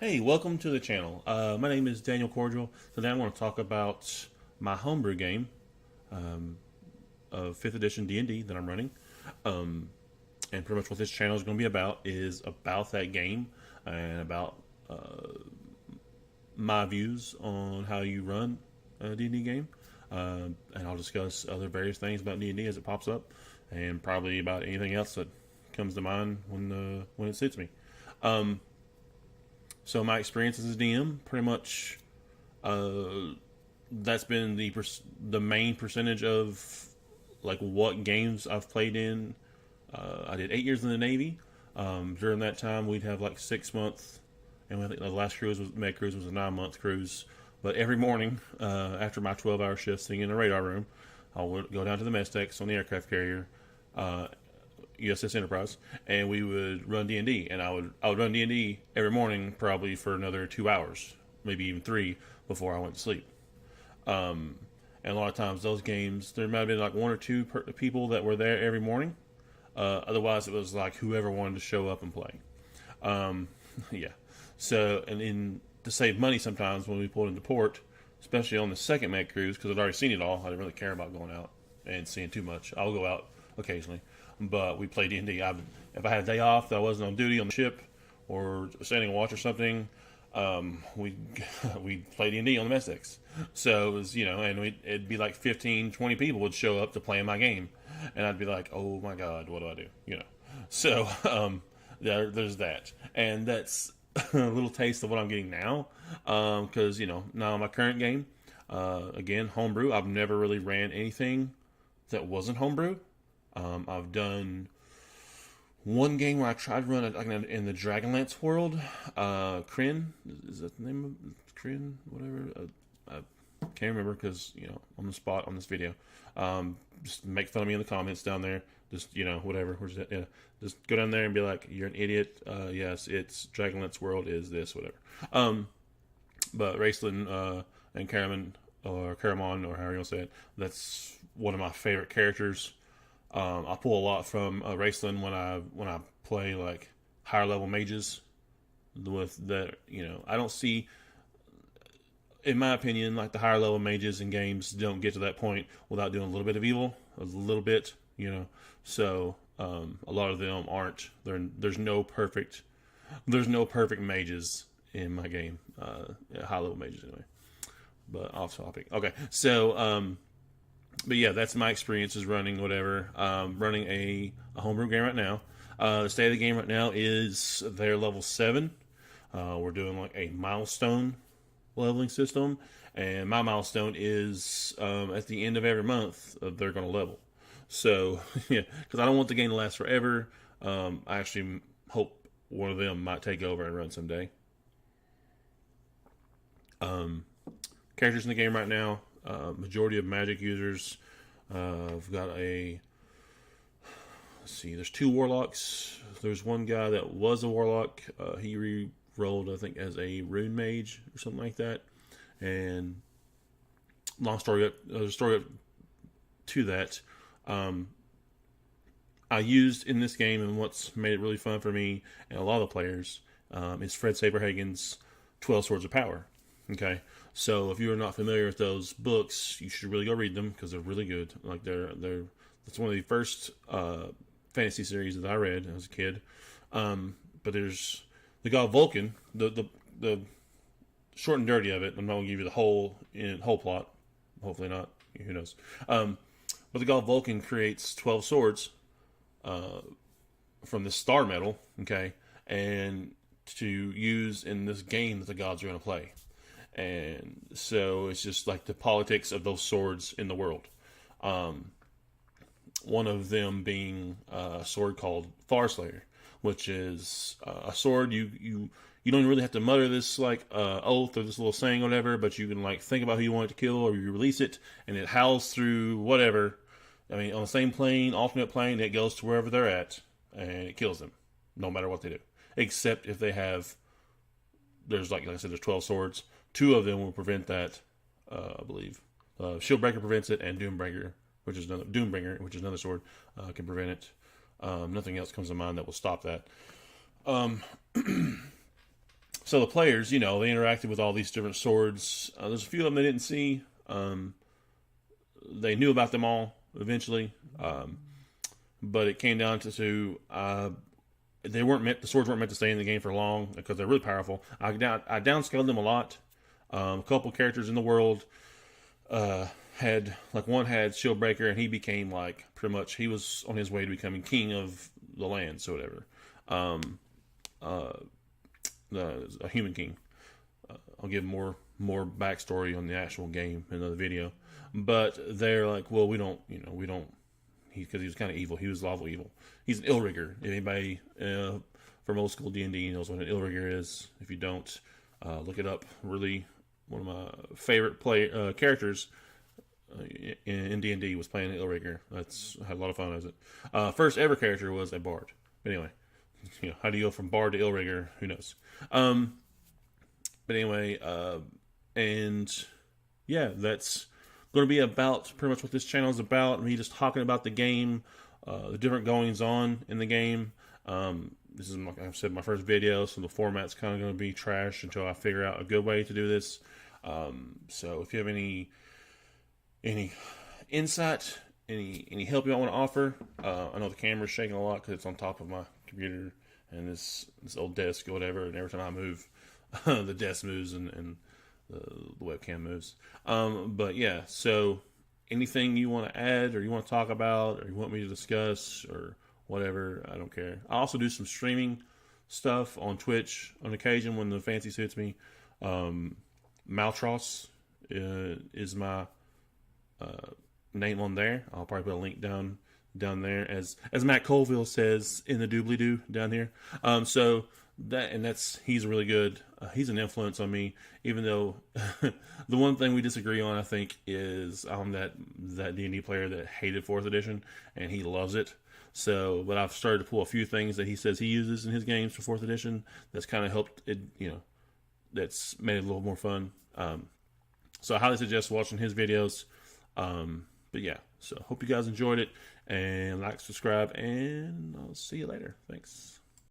Hey, welcome to the channel. My name is Daniel Cordial. Today I want to talk about my homebrew game of 5th edition D&D that I'm running. And pretty much what this channel is going to be about is about that game and about my views on how you run a D&D game. And I'll discuss other various things about D&D as it pops up, and probably about anything else that comes to mind when it suits me. So my experience as a DM, pretty much, that's been the main percentage of like what games I've played in. I did 8 years in the Navy. During that time, we'd have like 6 months, and I think the last med cruise was a 9 month cruise. But every morning, after my 12-hour shift sitting in the radar room, I would go down to the mess decks on the aircraft carrier, USS Enterprise, and we would run D&D. And I would run D&D every morning, probably for another 2 hours, maybe even 3, before I went to sleep. And a lot of times those games, there might have been like one or two people that were there every morning. Otherwise, it was like whoever wanted to show up and play. Yeah. So, and to save money sometimes when we pulled into port, especially on the second Met cruise, because I'd already seen it all. I didn't really care about going out and seeing too much. I'll go out occasionally, but we play D&D. If I had a day off that I wasn't on duty on the ship or standing watch or something, we'd play D&D on the mess decks. So it was, and it'd be like 15, 20 people would show up to play in my game, and I'd be like, oh my god, what do I do? So there's that, and that's a little taste of what I'm getting now, because now my current game, again, homebrew. I've never really ran anything that wasn't homebrew. I've done one game where I tried to run it like in the Dragonlance world. Kryn, is that the name of Kryn? Whatever. I can't remember because on the spot on this video. Just make fun of me in the comments down there. Just whatever. Yeah. Just go down there and be like, "You're an idiot." Yes, it's Dragonlance world is this whatever. But Raceland and Caramon or Caramon or however you want to say it. That's one of my favorite characters. I pull a lot from Raceland when I play like higher level mages. With that, I don't see, in my opinion, like the higher level mages in games don't get to that point without doing a little bit of evil, a little bit, So a lot of them aren't. There's no perfect mages in my game. High level mages anyway. But off topic. Okay, so but yeah, that's my experiences running whatever. Running a homebrew game right now. The state of the game right now is they're level 7. We're doing like a milestone leveling system, and my milestone is at the end of every month they're going to level. So yeah, because I don't want the game to last forever. I actually hope one of them might take over and run someday. Characters in the game right now. Majority of magic users. I've got let's see, there's 2 warlocks. There's one guy that was a warlock. He re-rolled, I think, as a rune mage or something like that. And long story, there's a story up to that. I used in this game, and what's made it really fun for me and a lot of the players, is Fred Saberhagen's 12 Swords of Power. Okay, so if you're not familiar with those books, you should really go read them because they're really good. Like that's one of the first fantasy series that I read as a kid. But there's the god Vulcan. The short and dirty of it. I'm not gonna give you the whole plot. Hopefully not. Who knows? But the god Vulcan creates 12 swords from the star metal. Okay, and to use in this game that the gods are going to play. And so it's just like the politics of those swords in the world. One of them being a sword called Farslayer, which is a sword you don't really have to mutter this like oath or this little saying or whatever, but you can like think about who you want it to kill, or you release it and it howls through whatever. I mean, on the same plane, alternate plane, it goes to wherever they're at and it kills them, no matter what they do. Except if they have, there's like I said, there's 12 swords. 2 of them will prevent that, I believe. Shieldbreaker prevents it, and Doombringer, which is another sword, can prevent it. Nothing else comes to mind that will stop that. So the players, they interacted with all these different swords. There's a few of them they didn't see. They knew about them all eventually, but it came down to the swords weren't meant to stay in the game for long because they're really powerful. I downscaled them a lot. A couple characters in the world one had Shieldbreaker, and he became pretty much he was on his way to becoming king of the land, so whatever. A human king. I'll give more backstory on the actual game in another video. But they're like, well, we don't, because he was kind of evil. He was lawful evil. He's an Illrigger. If anybody from old school D&D knows what an Illrigger is. If you don't, look it up. Really, one of my favorite characters in D&D was playing an Illrigger. I had a lot of fun as it. First ever character was a bard. But anyway, how do you go from bard to Illrigger? Who knows? But anyway, and yeah, that's going to be about pretty much what this channel is about. Me just talking about the game, the different goings on in the game. This is, like I've said, my first video, so the format's kind of going to be trash until I figure out a good way to do this. So if you have any insight, any help you want to offer, I know the camera's shaking a lot because it's on top of my computer and this old desk or whatever, and every time I move, the desk moves and the webcam moves. But yeah, so anything you want to add or you want to talk about or you want me to discuss or whatever, I don't care. I also do some streaming stuff on Twitch on occasion when the fancy suits me. Maltros is my name on there. I'll probably put a link down there as Matt Colville says in the doobly-doo down here. So he's really good. He's an influence on me, even though the one thing we disagree on, I think, is I'm that D&D player that hated 4th edition, and he loves it. So, but I've started to pull a few things that he says he uses in his games for 4th edition. That's kind of helped it, that's made it a little more fun. So I highly suggest watching his videos. But yeah, so hope you guys enjoyed it, and like, subscribe, and I'll see you later. Thanks.